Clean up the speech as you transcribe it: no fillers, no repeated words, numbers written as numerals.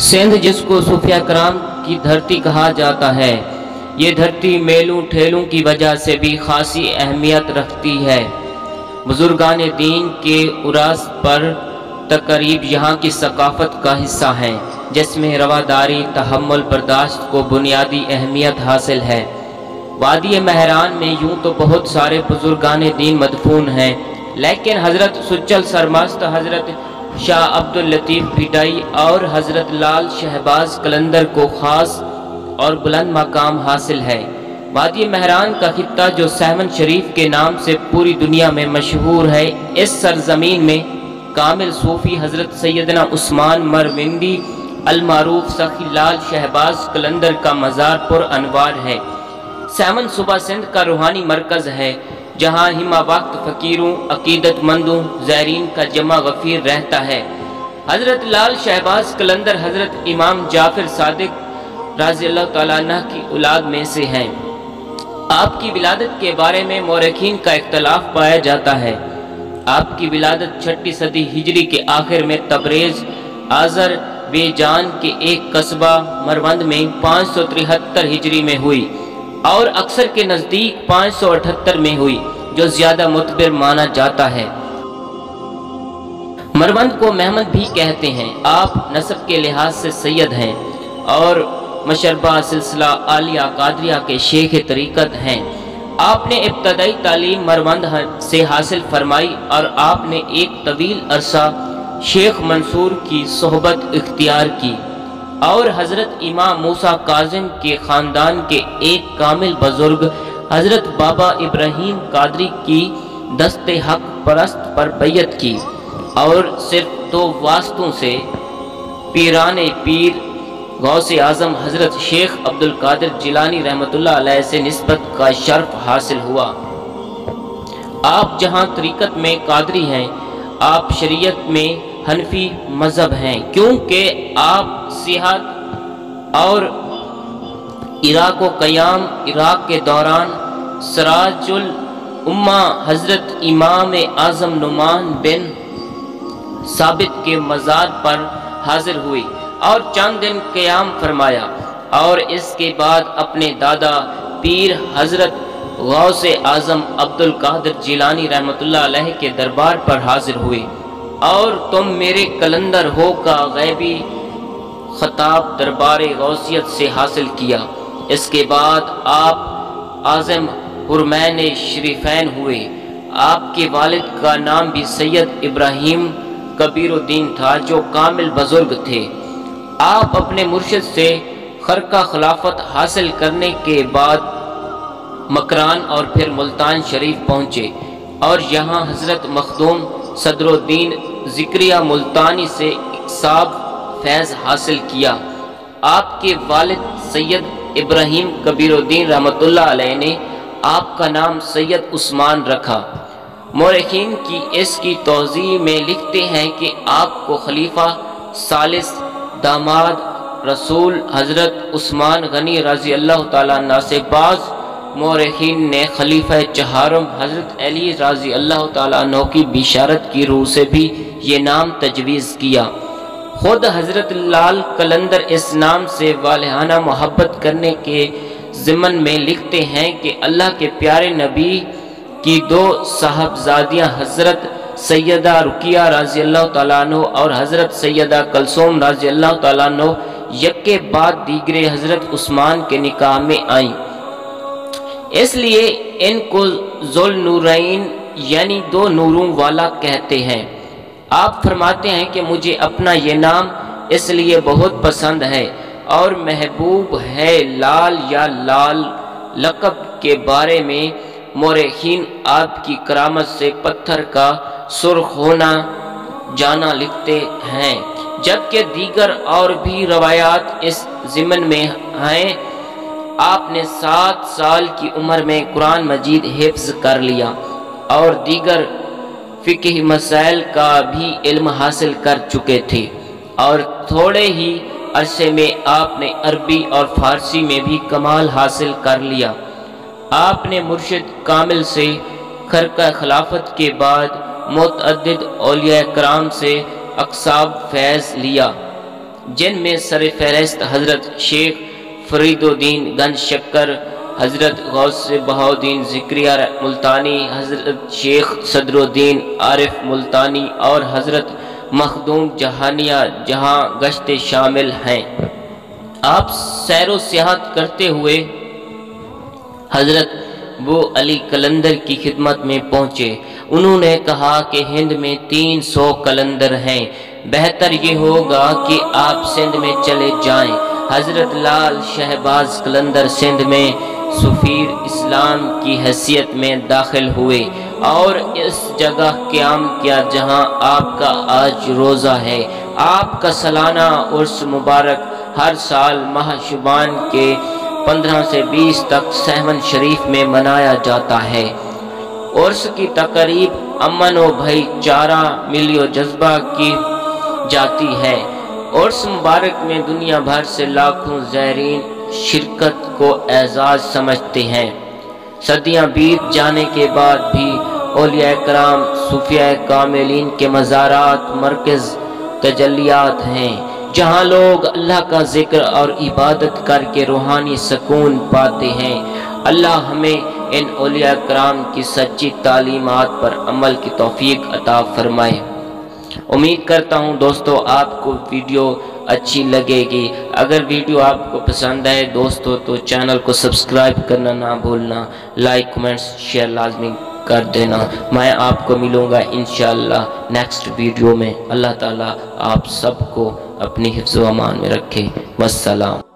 सिंध जिसको सूफिया कराम की धरती कहा जाता है, ये धरती मेलों ठेलों की वजह से भी खासी अहमियत रखती है। बुजुर्गान दीन के उरास पर तकरीब यहाँ की सकाफत का हिस्सा है, जिसमें रवादारी तहम्मुल बर्दाश्त को बुनियादी अहमियत हासिल है। वादी महरान में यूं तो बहुत सारे बुजुर्गान दीन मदफून हैं, लेकिन हज़रत सुच्चल सरमस्त, हज़रत शाह अब्दुल लतीफ़ भिटाई और हज़रत लाल शहबाज कलंदर को ख़ास और बुलंद मकाम हासिल है। वादी महरान का खित्ता जो सहमन शरीफ के नाम से पूरी दुनिया में मशहूर है, इस सरजमीन में कामिल सूफ़ी हज़रत सैयदना उस्मान मरविंदी अल-मारूफ सखी लाल शहबाज कलंदर का मज़ार पुर अनवार है। सहमन सूबा सिंध का रूहानी मरकज़ है, जहाँ हिमा वक्त फ़कीरों, अकीदतमंदों, ज़ायरीन का जमा गफ़ीर रहता है। हज़रत लाल शहबाज कलंदर हज़रत इमाम जाफ़र सादिक रज़ी अल्लाह तआला अन्हु की औलाद में से हैं। आपकी विलादत के बारे में मौरखीन का इख्तलाफ पाया जाता है। आपकी विलादत 6वीं सदी हिजरी के आखिर में तबरेज़ आज़रबैजान के एक कस्बा मरवंद में 573 हिजरी में हुई और अक्सर के नज़दीक 578 में हुई, जो ज़्यादा मुतबर माना जाता है। मरवंद को महमद भी कहते हैं। आप नस्ब के लिहाज से सैयद हैं और मशरबा सिलसिला आलिया कादरिया के शेख तरीक़त हैं। आपने इब्तदाई तालीम मरवंद से हासिल फरमाई और आपने एक तवील अरसा शेख मंसूर की सोहबत इख्तियार की और हज़रत इमाम मूसा काजिम के ख़ानदान के एक कामिल बुजुर्ग हज़रत बाबा इब्राहिम कादरी की दस्ते हक परस्त पर बैयत की और सिर्फ 2 वास्तों से पीराने पीर गौसे आज़म हज़रत शेख अब्दुल कादिर जिलानी रहमतुल्लाह अलैह से निस्बत का शर्फ हासिल हुआ। आप जहाँ तरीक़त में कादरी हैं, आप शरीयत में हनफी मज़हब हैं, क्योंकि आप सियाहत और इराक़ व क़याम इराक़ के दौरान सराजुल उम्मा हज़रत इमाम आज़म नुमान बिन साबित के मज़ार पर हाजिर हुई और चंद दिन क़याम फरमाया और इसके बाद अपने दादा पीर हज़रत गौसे आज़म अब्दुल कादिर जिलानी रहमतुल्लाह अलैह के दरबार पर हाजिर हुए और तुम मेरे कलंदर हो का गैबी खताब दरबार गौसियत से हासिल किया। इसके बाद आप आज़म हुरमैन शरीफैन हुए। आपके वालिद का नाम भी सैयद इब्राहिम कबीरुद्दीन था, जो कामिल बुजुर्ग थे। आप अपने मुर्शिद से खरका खिलाफत हासिल करने के बाद मकरान और फिर मुल्तान शरीफ पहुँचे और यहाँ हज़रत मखदूम सदरुद्दीन ज़िक्रिया मुल्तानी से साब फैज़ हासिल किया। आपके वालिद सैयद इब्राहिम कबीरुद्दीन रहमतुल्लाह अलैह ने आपका नाम सैयद उस्मान रखा। मौरखीन की इसकी तौज़ी में लिखते हैं कि आपको खलीफा सालिस दामाद रसूल हज़रत उस्मान गनी रज़ी अल्लाह तआला अन्हु से बाज़ मौरखीन ने खलीफा चहारम हज़रत अली रज़ी अल्लाह तआला अन्हु की बिशारत की रूह से भी ये नाम तजवीज़ किया। खुद हज़रत लाल कलंदर इस नाम से वालिहाना मोहब्बत करने के ज़िमन में लिखते हैं कि अल्लाह के प्यारे नबी की 2 साहबजादियाँ हज़रत सैयदा रुकिया रज़ी अल्लाह तआला अन्हु और हज़रत सैयदा कलसूम रज़ी अल्लाह तआला अन्हु यके बाद दीगरे हज़रत उस्मान के निकाह में आईं, इसलिए इनको ज़ुल नूरैन यानी 2 नूरों वाला कहते हैं। आप फरमाते हैं कि मुझे अपना ये नाम इसलिए बहुत पसंद है और महबूब है। लाल या लाल लक़ब के बारे में मौरखीन आपकी करामत से पत्थर का सुर्ख होना जाना लिखते हैं, जबकि दीगर और भी रवायात इस ज़िमन में हैं। आपने 7 साल की उम्र में कुरान मजीद हिफ्ज़ कर लिया और दीगर फ़िक़ही मसाइल का भी इल्म हासिल कर चुके थे और थोड़े ही अरसे में आपने अरबी और फ़ारसी में भी कमाल हासिल कर लिया। आपने मुर्शिद कामिल से खरका खिलाफत के बाद मुतअद्दिद औलिया कराम से अक्साब फैज़ लिया جن میں سر فہرست حضرت شیخ فریدالدین گنج شکر، حضرت غوث بہاؤالدین ذکریہ ملتانی، حضرت شیخ صدرالدین عارف ملتانی اور حضرت مخدوم جہانیہ جہاں گشت شامل ہیں۔ آپ سیر و سیاحت کرتے ہوئے حضرت بو علی قلندر کی خدمت میں پہنچے۔ انہوں نے کہا کہ ہند میں 300 قلندر ہیں، بہتر یہ ہوگا کہ آپ سندھ میں چلے جائیں۔ حضرت لال شہباز قلندر سندھ میں سفیر اسلام کی حیثیت میں داخل ہوئے اور اس جگہ قیام کیا جہاں آپ کا آج روزہ ہے۔ آپ کا سالانہ عرس مبارک ہر سال ماہ شعبان کے 15 سے 20 تک سہمن شریف میں منایا جاتا ہے۔ عرس کی تقریب امن و بھائی چارہ ملی و جذبہ کی جاتی ہے۔ عرس مبارک میں دنیا بھر سے لاکھوں زائرین شرکت کو اعزاز سمجھتے ہیں۔ صدیاں بیت جانے کے بعد بھی اولیاء کرام صوفیاء کاملین کے مزارات مرکز تجلیات ہیں، جہاں لوگ اللہ کا ذکر اور عبادت کر کے روحانی سکون پاتے ہیں۔ اللہ ہمیں ان اولیاء کرام کی سچی تعلیمات پر عمل کی توفیق عطا فرمائے۔ امید کرتا ہوں دوستو آپ کو ویڈیو اچھی لگے گی۔ اگر ویڈیو آپ کو پسند آئے دوستو تو چینل کو سبسکرائب کرنا نہ بھولنا، لائک کمنٹس شیئر لازمی کر دینا۔ میں آپ کو ملوں گا انشاءاللہ نیکسٹ ویڈیو میں۔ اللہ تعالیٰ آپ سب کو اپنی حفظ و امان میں رکھے۔ والسلام۔